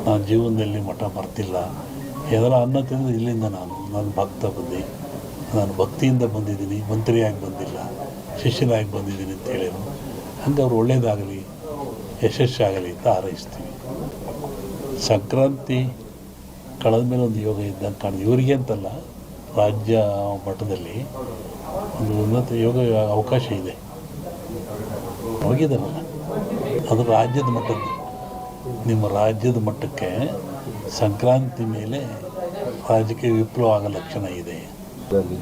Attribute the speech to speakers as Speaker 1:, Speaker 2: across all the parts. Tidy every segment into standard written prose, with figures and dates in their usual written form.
Speaker 1: ನಾನು ಜೀವನದಲ್ಲಿ ಮಠ ಬರ್ತಿಲ್ಲ, ಏನಾರ ಅನ್ನ ತಿಂದರೆ ಇಲ್ಲಿಂದ ನನ್ನ ಭಕ್ತ ಬಂದು ನಾನು ಭಕ್ತಿಯಿಂದ ಬಂದಿದ್ದೀನಿ, ಮಂತ್ರಿಯಾಗಿ ಬಂದಿಲ್ಲ, ಶಿಷ್ಯನಾಗಿ ಬಂದಿದ್ದೀನಿ ಅಂತ ಹೇಳಿದರು. ಹಂಗೆ ಅವ್ರು ಒಳ್ಳೆಯದಾಗಲಿ, ಯಶಸ್ಸಾಗಲಿ ಅಂತ ಹಾರೈಸ್ತೀವಿ. ಸಂಕ್ರಾಂತಿ ಕಳೆದ ಮೇಲೆ ಒಂದು ಯೋಗ ಇದ್ದಂಗೆ ಕಾಣಿದೆ. ಇವರಿಗೆ ಅಂತಲ್ಲ, ರಾಜ್ಯ ಮಟ್ಟದಲ್ಲಿ ಒಂದು ಉನ್ನತ ಯೋಗ ಅವಕಾಶ ಇದೆ. ಹೋಗಿದ್ದಾರಲ್ಲ, ಅದು ರಾಜ್ಯದ ಮಟ್ಟದ್ದು. ನಿಮ್ಮ ರಾಜ್ಯದ ಮಟ್ಟಕ್ಕೆ ಸಂಕ್ರಾಂತಿ ಮೇಲೆ ರಾಜಕೀಯ ವಿಪ್ಲವ ಆಗೋ ಲಕ್ಷಣ ಇದೆ.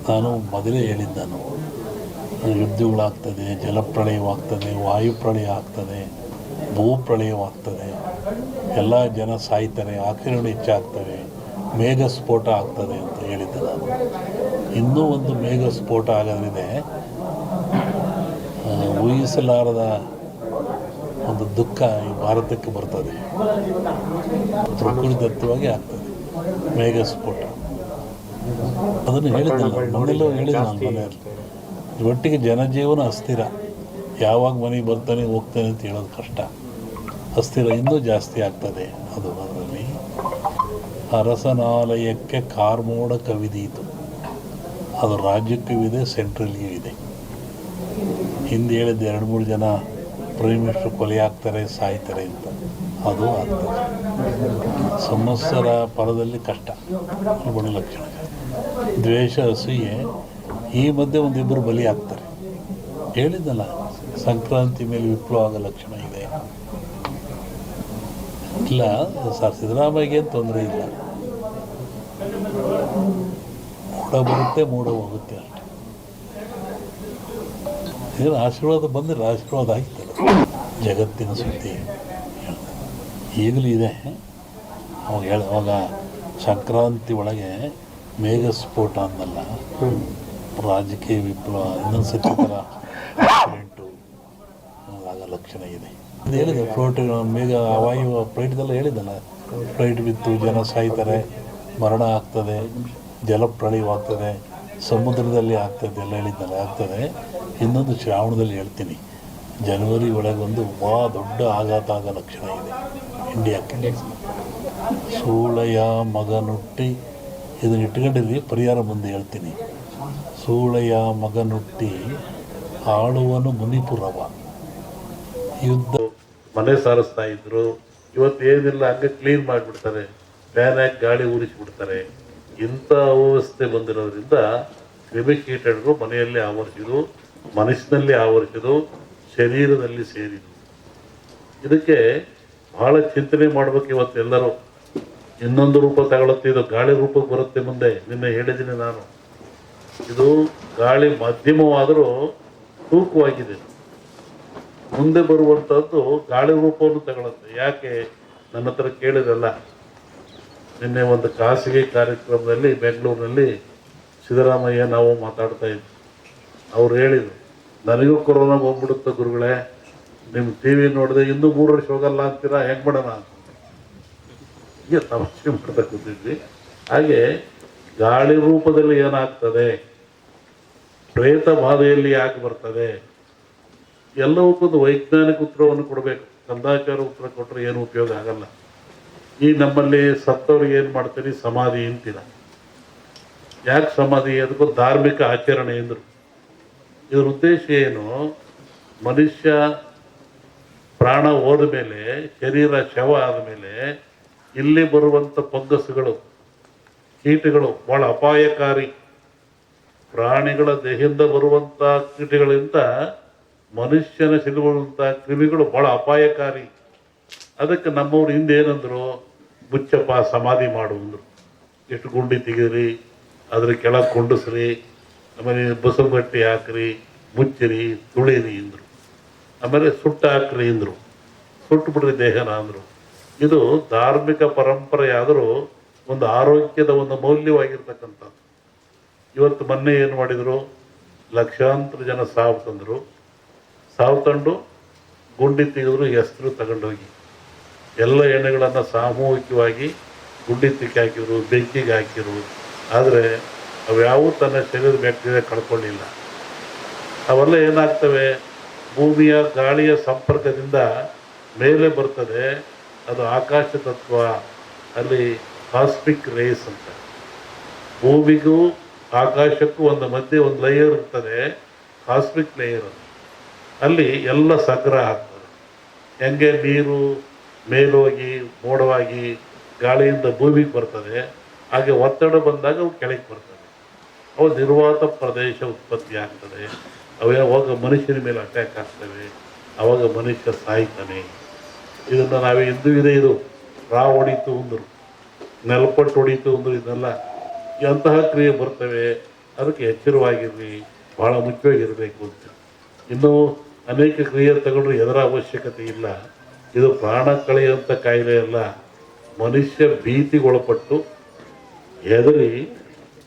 Speaker 1: ನಾನು ಮೊದಲೇ ಹೇಳಿದ್ದು, ಯುದ್ಧಗಳಾಗ್ತದೆ, ಜಲಪ್ರಳಯವಾಗ್ತದೆ, ವಾಯುಪ್ರಳಯ ಆಗ್ತದೆ, ಭೂಪ್ರಳಯವಾಗ್ತದೆ, ಎಲ್ಲ ಜನ ಸಾಯ್ತಾರೆ, ಆಕ್ರಮಣ ಹೆಚ್ಚಾಗ್ತವೆ, ಮೇಘ ಸ್ಫೋಟ ಆಗ್ತದೆ ಅಂತ ಹೇಳಿದ್ದೆ ನಾನು. ಇನ್ನೂ ಒಂದು ಮೇಘ ಸ್ಫೋಟ ಆಗೋದ್ರಿದೆ, ಊಹಿಸಲಾರದ ಒಂದು ದುಃಖ ಈ ಭಾರತಕ್ಕೆ ಬರ್ತದೆ. ಪ್ರಕೃತಿದತ್ತವಾಗಿ ಆಗ್ತದೆ ಮೇಘ ಸ್ಫೋಟ. ಅದನ್ನು ಹೇಳಿದ್ದಲ್ಲ, ಮನೆಯಲ್ಲೂ ಹೇಳಿದೆ ನಾನು ಮನೆಯಲ್ಲಿ. ಒಟ್ಟಿಗೆ ಜನಜೀವನ ಅಸ್ಥಿರ. ಯಾವಾಗ ಮನೆಗೆ ಬರ್ತಾನೆ ಹೋಗ್ತಾನೆ ಅಂತ ಹೇಳೋದು ಕಷ್ಟ. ಅಸ್ಥಿರ ಇನ್ನೂ ಜಾಸ್ತಿ ಆಗ್ತದೆ. ಅದರಲ್ಲಿ ಅರಸನಾಲಯಕ್ಕೆ ಕಾರ್ಮೋಡ ಕವಿದೀತು. ಅದು ರಾಜ್ಯಕ್ಕೂ ಇದೆ, ಸೆಂಟ್ರಲ್ಗೂ ಇದೆ. ಹಿಂದೆ ಹೇಳಿದ್ದು 2-3 ಜನ ಪ್ರೈಮ್ ಮಿನಿಸ್ಟರ್ ಕೊಲೆ ಆಗ್ತಾರೆ, ಸಾಯ್ತಾರೆ ಅಂತ. ಅದು ಆಗ್ತದೆ. ಸಂವತ್ಸರ ಪರದಲ್ಲಿ ಕಷ್ಟ, ಬಡ ಲಕ್ಷಣ. ದ್ವೇಷ, ಅಸೂಯೆ, ಈ ಮಧ್ಯೆ ಒಂದಿಬ್ಬರು ಬಲಿ ಆಗ್ತಾರೆ. ಹೇಳಿದ್ದಲ್ಲ, ಸಂಕ್ರಾಂತಿ ಮೇಲೆ ವಿಪ್ಲವ ಆಗೋ ಲಕ್ಷಣ ಇದೆ. ಇಲ್ಲ ಸರ್, ಸಿದ್ದರಾಮಯ್ಯಗೆ ತೊಂದರೆ ಇಲ್ಲ. ಮೂಡ ಬರುತ್ತೆ, ಮೂಡ ಹೋಗುತ್ತೆ ಅಷ್ಟೆ. ಏನು ಆಶೀರ್ವಾದ ಬಂದರೆ ಆಶೀರ್ವಾದ ಆಗ್ತದೆ. ಜಗತ್ತಿನ ಸುದ್ದಿ ಈಗಲೂ ಇದೆ. ಅವಾಗ ಸಂಕ್ರಾಂತಿ ಒಳಗೆ ಮೇಘ ಸ್ಫೋಟ ಅನ್ನಲ್ಲ, ರಾಜಕೀಯ ವಿಪ್ಲವ, ಇನ್ನೊಂದು ಸತಿ ಥರ ಆಕ್ಸಿಡೆಂಟು ಆಗೋ ಲಕ್ಷಣ ಇದೆ. ಅದು ಹೇಳಿದೆ, ಫ್ಲೋಟ್ ಮೇಘ ವಾಯು ಫ್ಲೈಟ್ದೆಲ್ಲ ಹೇಳಿದ್ದಲ್ಲ, ಫ್ಲೈಟ್ ಬಿತ್ತು, ಜನ ಸಾಯ್ತಾರೆ, ಮರಣ ಆಗ್ತದೆ, ಜಲಪ್ರಳಯವಾಗ್ತದೆ, ಸಮುದ್ರದಲ್ಲಿ ಆಗ್ತದೆ ಎಲ್ಲ ಹೇಳಿದ್ದಲ್ಲ, ಆಗ್ತದೆ. ಇನ್ನೊಂದು ಶ್ರಾವಣದಲ್ಲಿ ಹೇಳ್ತೀನಿ, ಜನವರಿ ಒಳಗೆ ಒಂದು ದೊಡ್ಡ ಆಘಾತ ಆಗೋ ಲಕ್ಷಣ ಇದೆ ಇಂಡಿಯಾಕ್ಕೆ. ಸೂಳೆಯ ಮಗನುಟ್ಟಿ, ಇದನ್ನು ಇಟ್ಕೊಂಡಿರಿ, ಪರಿಹಾರ ಮುಂದೆ ಹೇಳ್ತೀನಿ. ಸೂಳೆಯ ಮಗನುಟ್ಟಿ ಆಳುವನು ಮುನಿಪುರವ. ಯುದ್ಧ ಮನೆ ಸಾರಿಸ್ತಾ ಇದ್ರು, ಇವತ್ತು ಏನಿಲ್ಲ, ಹಂಗೆ ಕ್ಲೀನ್ ಮಾಡಿಬಿಡ್ತಾರೆ, ಫ್ಯಾನ್ ಹಾಕಿ ಗಾಳಿ ಉರಿಸಿಬಿಡ್ತಾರೆ. ಇಂಥ ಅವ್ಯವಸ್ಥೆ ಬಂದಿರೋದ್ರಿಂದ ಕ್ರಿಮಿಕೀಟಗಳು ಮನೆಯಲ್ಲಿ ಆವರಿಸಿದು, ಮನಸ್ಸಿನಲ್ಲಿ ಆವರಿಸಿದು, ಶರೀರದಲ್ಲಿ ಸೇರಿದು. ಇದಕ್ಕೆ ಬಹಳ ಚಿಂತನೆ ಮಾಡ್ಬೇಕು ಇವತ್ತೆಲ್ಲರೂ. ಇನ್ನೊಂದು ರೂಪ ತಗೊಳುತ್ತೆ, ಇದು ಗಾಳಿ ರೂಪಕ್ಕೆ ಬರುತ್ತೆ ಮುಂದೆ. ನಿನ್ನೆ ಹೇಳಿದ್ದೀನಿ ನಾನು, ಇದು ಗಾಳಿ ಮಾಧ್ಯಮವಾದರೂ ತೂಕವಾಗಿದೆ. ಮುಂದೆ ಬರುವಂಥದ್ದು ಗಾಳಿ ರೂಪವನ್ನು ತಗೊಳುತ್ತೆ. ಯಾಕೆ ನನ್ನ ಹತ್ರ ಕೇಳಿರಲ್ಲ. ನಿನ್ನೆ ಒಂದು ಖಾಸಗಿ ಕಾರ್ಯಕ್ರಮದಲ್ಲಿ ಬೆಂಗಳೂರಿನಲ್ಲಿ ಸಿದ್ದರಾಮಯ್ಯ ನಾವು ಮಾತಾಡ್ತಾ ಇದ್ವಿ. ಅವ್ರು ಹೇಳಿದರು, ನನಗೂ ಕೊರೋನಾ ಹೋಗ್ಬಿಡುತ್ತೆ ಗುರುಗಳೇ, ನಿಮ್ಮ ಟಿ ವಿ ನೋಡಿದೆ ಇನ್ನೂ 3 ವರ್ಷ ಹೋಗಲ್ಲ ಅಂತೀರಾ, ಹೆಂಗೆ ಮಾಡೋಣ ಅಂತ ಹೀಗೆ ತಮಾಷೆ ಮಾಡ್ತಾ ಕೂತಿದ್ವಿ. ಹಾಗೆ ಗಾಳಿ ರೂಪದಲ್ಲಿ ಏನಾಗ್ತದೆ, ಪ್ರೇತ ಬಾಧೆಯಲ್ಲಿ ಯಾಕೆ ಬರ್ತದೆ, ಎಲ್ಲವಕ್ಕೊಂದು ವೈಜ್ಞಾನಿಕ ಉತ್ತರವನ್ನು ಕೊಡಬೇಕು. ಕಂದಾಚಾರ ಉತ್ತರ ಕೊಟ್ಟರೆ ಏನು ಉಪಯೋಗ ಆಗಲ್ಲ. ಈ ನಮ್ಮಲ್ಲಿ ಸತ್ತವ್ರಿಗೆ ಏನು ಮಾಡ್ತೀರಿ, ಸಮಾಧಿ ಅಂತೀರ. ಯಾಕೆ ಸಮಾಧಿ? ಅದಕ್ಕೊಂದು ಧಾರ್ಮಿಕ ಆಚರಣೆ ಎಂದರು. ಇದ್ರ ಉದ್ದೇಶ ಏನು? ಮನುಷ್ಯ ಪ್ರಾಣ ಹೋದ ಮೇಲೆ, ಶರೀರ ಶವ ಆದಮೇಲೆ ಇಲ್ಲಿ ಬರುವಂಥ ಫಂಗಸ್ಗಳು, ಕೀಟಗಳು ಭಾಳ ಅಪಾಯಕಾರಿ. ಪ್ರಾಣಿಗಳ ದೇಹದಿಂದ ಬರುವಂಥ ಕೀಟಗಳಿಂದ ಮನುಷ್ಯನ ಸಿಲುಬರುವಂಥ ಕ್ರಿಮಿಗಳು ಭಾಳ ಅಪಾಯಕಾರಿ. ಅದಕ್ಕೆ ನಮ್ಮವ್ರು ಹಿಂದೆ ಏನಂದರು, ಮುಚ್ಚಪ್ಪ ಸಮಾಧಿ ಮಾಡು ಅಂದರು. ಎಷ್ಟು ಗುಂಡಿ ತೆಗೀರಿ, ಅದ್ರ ಕೆಳಗೆ ಕೊಂಡಿಸ್ರಿ, ಆಮೇಲೆ ಬಸವಗಟ್ಟಿ ಹಾಕ್ರಿ, ಮುಚ್ಚಿರಿ, ತುಳಿರಿ ಅಂದರು. ಆಮೇಲೆ ಸುಟ್ಟು ಹಾಕ್ರಿ ಅಂದರು, ಸುಟ್ಟು ಬಿಡ್ರಿ ದೇಹನ ಅಂದರು. ಇದು ಧಾರ್ಮಿಕ ಪರಂಪರೆ ಆದರೂ ಒಂದು ಆರೋಗ್ಯದ ಒಂದು ಮೌಲ್ಯವಾಗಿರ್ತಕ್ಕಂಥದ್ದು. ಇವತ್ತು ಮೊನ್ನೆ ಏನು ಮಾಡಿದರು, ಲಕ್ಷಾಂತರ ಜನ ಸಾವು ತಂದರು. ಸಾವು ತಂದು ಗುಂಡಿ ತೆಗೆದ್ರು, ಹೆಸರು ತಗೊಂಡೋಗಿ ಎಲ್ಲ ಎಣ್ಣೆಗಳನ್ನು ಸಾಮೂಹಿಕವಾಗಿ ಗುಂಡಿ ತಿಕ್ಕಿ ಹಾಕಿದ್ರು, ಬೆಂಕಿಗೆ ಹಾಕಿರು. ಆದರೆ ಅವ್ಯಾವೂ ತನ್ನ ಶರೀರದ ಬ್ಯಾಕ್ಟೀರಿಯಾ ಕಳ್ಕೊಳ್ಳಿಲ್ಲ. ಅವೆಲ್ಲ ಏನಾಗ್ತವೆ, ಭೂಮಿಯ ಗಾಳಿಯ ಸಂಪರ್ಕದಿಂದ ಮೇಲೆ ಬರ್ತದೆ. ಅದು ಆಕಾಶ ತತ್ವ, ಅಲ್ಲಿ ಕಾಸ್ಮಿಕ್ ರೇಸ್ ಅಂತ. ಭೂಮಿಗೂ ಆಕಾಶಕ್ಕೂ ಒಂದು ಮಧ್ಯೆ ಒಂದು ಲೇಯರ್ ಇರ್ತದೆ, ಕಾಸ್ಮಿಕ್ ಲೇಯರ್ ಅದು. ಅಲ್ಲಿ ಎಲ್ಲ ಸಂಗ್ರಹ ಆಗ್ತದೆ. ಹೆಂಗೆ ನೀರು ಮೇಲೋಗಿ ಮೋಡವಾಗಿ ಗಾಳಿಯಿಂದ ಭೂಮಿಗೆ ಬರ್ತದೆ, ಹಾಗೆ ಒತ್ತಡ ಬಂದಾಗ ಅವು ಕೆಳಗೆ ಬರ್ತದೆ. ಅವು ನಿರ್ವಾತ ಪ್ರದೇಶ ಉತ್ಪತ್ತಿ ಆಗ್ತದೆ. ಅವೇ ಅವಾಗ ಮನುಷ್ಯನ ಮೇಲೆ ಅಟ್ಯಾಕ್ ಆಗ್ತವೆ, ಅವಾಗ ಮನುಷ್ಯ ಸಾಯ್ತಾನೆ. ಇದನ್ನು ನಾವೇ ಹಿಂದೂ ಇದೆ, ಇದು ರಾವ್ ಹೊಡಿತು ಅಂದರು, ನೆಲಪಟ್ಟು ಹೊಡಿತು ಅಂದರು, ಇದನ್ನೆಲ್ಲ ಅಂತಹ ಕ್ರಿಯೆ ಬರ್ತವೆ. ಅದಕ್ಕೆ ಎಚ್ಚರವಾಗಿರ್ರಿ, ಭಾಳ ಮುಖ್ಯವಾಗಿರಬೇಕು ಅಂತ. ಇನ್ನೂ ಅನೇಕ ಕ್ರಿಯೆ ತಗೊಂಡ್ರೆ ಎದರ ಅವಶ್ಯಕತೆ ಇಲ್ಲ. ಇದು ಪ್ರಾಣ ಕಳೆಯುವಂಥ ಕಾಯಿಲೆ ಅಲ್ಲ. ಮನುಷ್ಯ ಭೀತಿಗೊಳಪಟ್ಟು ಹೆದರಿ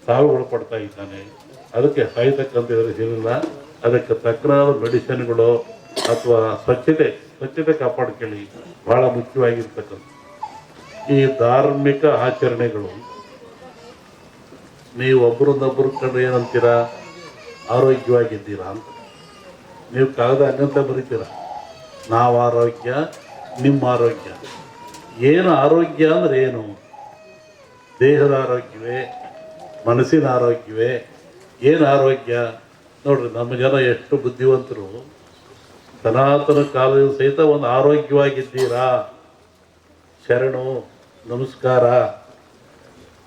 Speaker 1: ತಾವು ಒಳಪಡ್ತಾ ಇದ್ದಾನೆ. ಅದಕ್ಕೆ ಸಾಯ್ತಕ್ಕಂಥ ಎದುರಿಸಿಲ್ಲ. ಅದಕ್ಕೆ ತಕ್ಕನಾದ ಮೆಡಿಸಿನ್ಗಳು ಅಥವಾ ಸ್ವಚ್ಛತೆ ಕಾಪಾಡ್ಕೊಳ್ಳಿ, ಭಾಳ ಮುಖ್ಯವಾಗಿರ್ತಕ್ಕಂಥ. ಈ ಧಾರ್ಮಿಕ ಆಚರಣೆಗಳು ನೀವು ಒಬ್ಬರನ್ನೊಬ್ಬರು ಕಂಡ್ರೆ ಏನಂತೀರಾ, ಆರೋಗ್ಯವಾಗಿದ್ದೀರಾ ಅಂತ. ನೀವು ಕಾಗದ ಹಂಗಂತ ಬರೀತೀರ, ನಾವು ಆರೋಗ್ಯ, ನಿಮ್ಮ ಆರೋಗ್ಯ. ಏನು ಆರೋಗ್ಯ ಅಂದರೆ ಏನು? ದೇಹದ ಆರೋಗ್ಯವೇ, ಮನಸ್ಸಿನ ಆರೋಗ್ಯವೇ? ಏನು ಆರೋಗ್ಯ? ನೋಡ್ರಿ, ನಮ್ಮ ಜನ ಎಷ್ಟು ಬುದ್ಧಿವಂತರು. ಸನಾತನ ಕಾಲದ ಸಹಿತ ಒಂದು ಆರೋಗ್ಯವಾಗಿದ್ದೀರಾ, ಶರಣು ನಮಸ್ಕಾರ,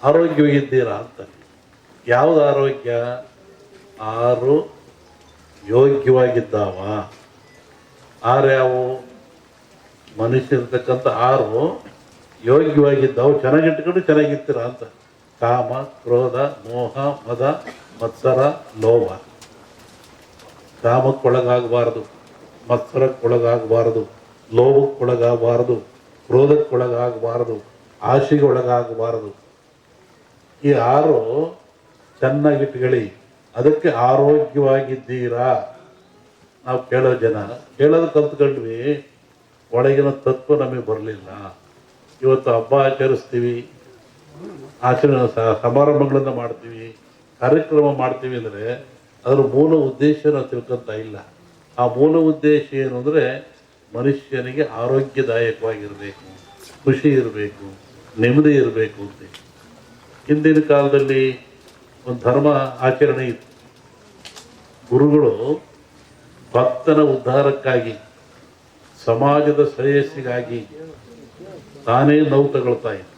Speaker 1: ಆರೋಗ್ಯವಾಗಿದ್ದೀರಾ ಅಂತ. ಯಾವುದು ಆರೋಗ್ಯ? ಆರು ಯೋಗ್ಯವಾಗಿದ್ದಾವ. ಆರು ಯಾವುವು? ಮನುಷ್ಯರ್ತಕ್ಕಂಥ ಆರು ಯೋಗ್ಯವಾಗಿದ್ದಾವು. ಚೆನ್ನಾಗಿಟ್ಕೊಂಡು ಚೆನ್ನಾಗಿರ್ತೀರ ಅಂತ. ಕಾಮ, ಕ್ರೋಧ, ಮೋಹ, ಮದ, ಮತ್ಸರ, ಲೋಭ. ಕಾಮಕ್ಕೊಳಗಾಗಬಾರ್ದು, ಮತ್ಸರಕ್ಕೊಳಗಾಗಬಾರ್ದು, ಲೋಭಕ್ಕೊಳಗಾಗಬಾರ್ದು, ಕ್ರೋಧಕ್ಕೊಳಗಾಗಬಾರ್ದು, ಆಶೆಗೆ ಒಳಗಾಗಬಾರ್ದು. ಈ ಆರು ಚೆನ್ನಾಗಿಟ್ಕೊಳ್ಳಿ. ಅದಕ್ಕೆ ಆರೋಗ್ಯವಾಗಿದ್ದೀರಾ. ನಾವು ಕೇಳೋ ಜನ ಕೇಳೋದು ಕಲ್ತ್ಕೊಂಡ್ವಿ, ಒಳಗಿನ ತತ್ವ ನಮಗೆ ಬರಲಿಲ್ಲ. ಇವತ್ತು ಹಬ್ಬ ಆಚರಿಸ್ತೀವಿ, ಸಮಾರಂಭಗಳನ್ನು ಮಾಡ್ತೀವಿ, ಕಾರ್ಯಕ್ರಮ ಮಾಡ್ತೀವಿ ಅಂದರೆ ಅದರ ಮೂಲ ಉದ್ದೇಶ ನಾವು ತಿಳ್ಕೊತ ಇಲ್ಲ. ಆ ಮೂಲ ಉದ್ದೇಶ ಏನು ಅಂದರೆ ಮನುಷ್ಯನಿಗೆ ಆರೋಗ್ಯದಾಯಕವಾಗಿರಬೇಕು, ಖುಷಿ ಇರಬೇಕು, ನೆಮ್ಮದಿ ಇರಬೇಕು ಅಂತ. ಹಿಂದಿನ ಕಾಲದಲ್ಲಿ ಒಂದು ಧರ್ಮ ಆಚರಣೆ ಇತ್ತು. ಗುರುಗಳು ಭಕ್ತನ ಉದ್ಧಾರಕ್ಕಾಗಿ, ಸಮಾಜದ ಶ್ರೇಯಸ್ಸಿಗಾಗಿ ತಾನೇ ನೋವು ತಗೊಳ್ತಾ ಇತ್ತು.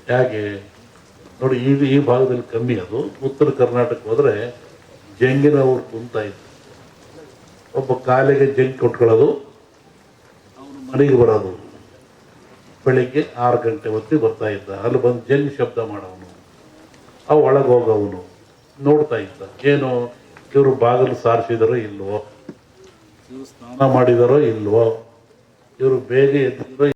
Speaker 1: ಹೇಗೆ ನೋಡಿ, ಈ ಭಾಗದಲ್ಲಿ ಕಮ್ಮಿ. ಅದು ಉತ್ತರ ಕರ್ನಾಟಕ ಹೋದರೆ ಜಂಗಿನವ್ರು ಕುಂತ ಇತ್ತು. ಒಬ್ಬ ಕಾಲಿಗೆ ಜಂಗ್ ಕೊಟ್ಕೊಳ್ಳೋದು, ಅವನು ಮನೆಗೆ ಬರೋದು. ಬೆಳಿಗ್ಗೆ 6 ಗಂಟೆ ಹೊತ್ತಿಗೆ ಬರ್ತಾ ಇದ್ದ. ಅಲ್ಲಿ ಬಂದು ಜಂಗ್ ಶಬ್ದ ಮಾಡೋವನು, ಅವು ಒಳಗೆ ಹೋಗೋವನು ನೋಡ್ತಾ ಇದ್ದ. ಏನು ಇವರು ಬಾಗಿಲು ಸಾರಿಸಿದಾರೋ ಇಲ್ವೋ, ಇವರು ಸ್ನಾನ ಮಾಡಿದಾರೋ ಇಲ್ವೋ, ಇವರು ಬೇಗ ಎದ್ದಿರೋ